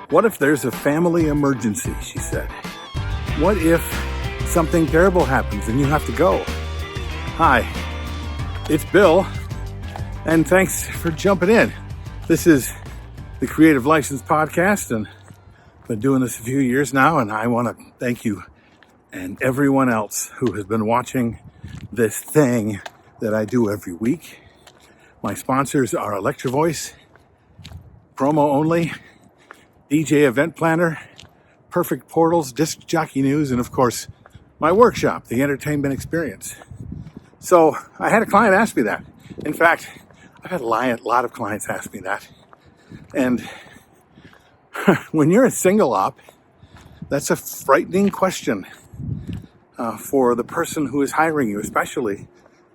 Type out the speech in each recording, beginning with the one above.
What if there's a family emergency, she said. What if something terrible happens and you have to go? Hi, it's Bill, and thanks for jumping in. This is the Creative License Podcast, and I've been doing this a few years now, and I want to thank you and everyone else who has been watching this thing that I do every week. My sponsors are Electrovoice, Promo Only, DJ Event Planner, Perfect Portals, Disc Jockey News, and of course, my workshop, The Entertainment Experience. So I had a client ask me that. In fact, I've had a lot of clients ask me that. And when you're a single op, that's a frightening question for the person who is hiring you, especially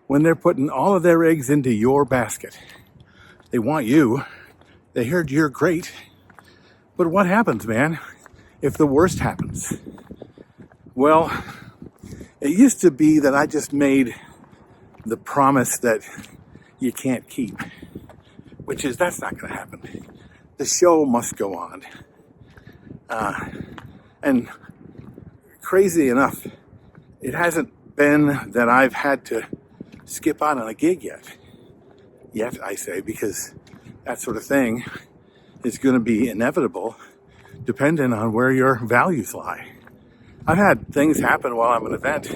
when they're putting all of their eggs into your basket. They want you. They heard you're great. But what happens, man, if the worst happens? Well, it used to be that I just made the promise that you can't keep, which is that's not going to happen. The show must go on. And crazy enough, it hasn't been that I've had to skip out on a gig yet. Yet, I say, because that sort of thing is going to be inevitable depending on where your values lie. I've had things happen while I'm at an event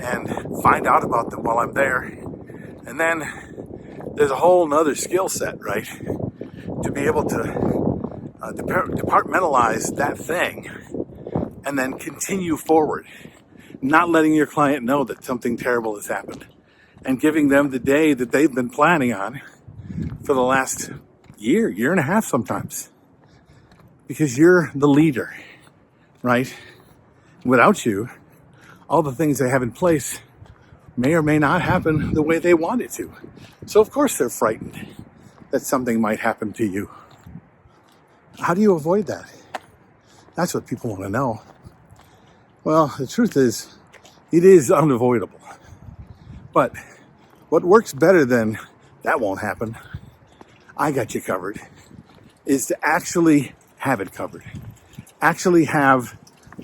and find out about them while I'm there. And then there's a whole nother skill set, right? To be able to departmentalize that thing and then continue forward, not letting your client know that something terrible has happened and giving them the day that they've been planning on for the last year and a half sometimes. Because you're the leader, right? Without you, all the things they have in place may or may not happen the way they want it to. So of course they're frightened that something might happen to you. How do you avoid that? That's what people want to know. Well, the truth is, it is unavoidable. But what works better than that won't happen, I got you covered, is to actually have it covered. Actually have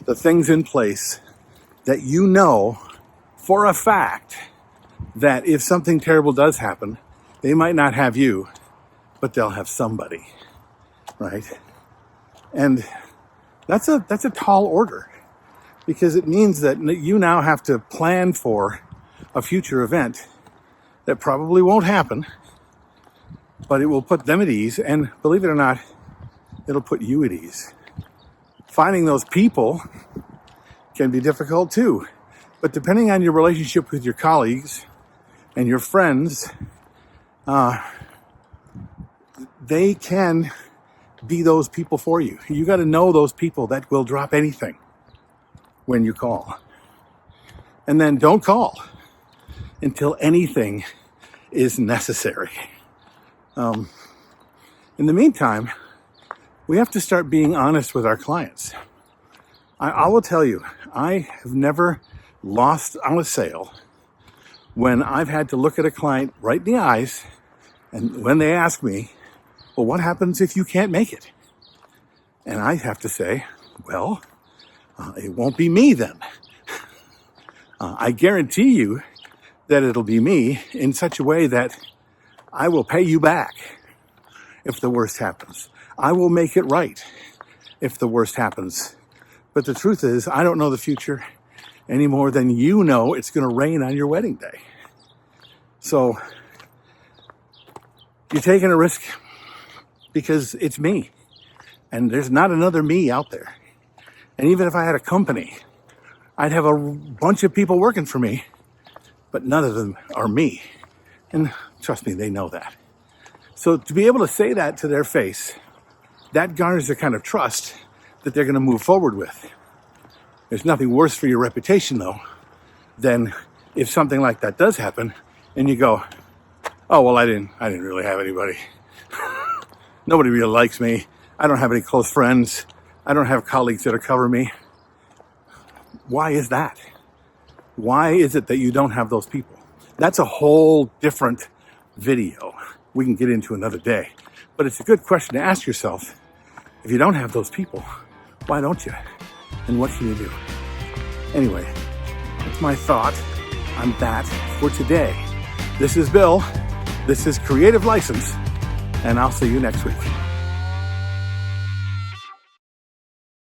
the things in place that you know for a fact that if something terrible does happen, they might not have you, but they'll have somebody, right? And that's a tall order, because it means that you now have to plan for a future event that probably won't happen, but it will put them at ease, and believe it or not, it'll put you at ease. Finding those people can be difficult too, but depending on your relationship with your colleagues and your friends, they can be those people for you. You got to know those people that will drop anything when you call. And then don't call until anything is necessary. In the meantime, we have to start being honest with our clients. I will tell you, I have never lost on a sale when I've had to look at a client right in the eyes, and when they ask me, well, what happens if you can't make it? And I have to say, well, it won't be me then. I guarantee you that it'll be me in such a way that I will pay you back if the worst happens. I will make it right if the worst happens. But the truth is, I don't know the future any more than you know it's going to rain on your wedding day. So you're taking a risk because it's me. And there's not another me out there. And even if I had a company, I'd have a bunch of people working for me, but none of them are me. And trust me, they know that. So to be able to say that to their face, that garners the kind of trust that they're going to move forward with. There's nothing worse for your reputation, though, than if something like that does happen and you go, oh, well, I didn't really have anybody. Nobody really likes me. I don't have any close friends. I don't have colleagues that'll cover me. Why is that? Why is it that you don't have those people? That's a whole different video we can get into another day. But it's a good question to ask yourself If you don't have those people, why don't you? And what can you do? Anyway, that's my thought on that for today. This is Bill. This is Creative License, and I'll see you next week.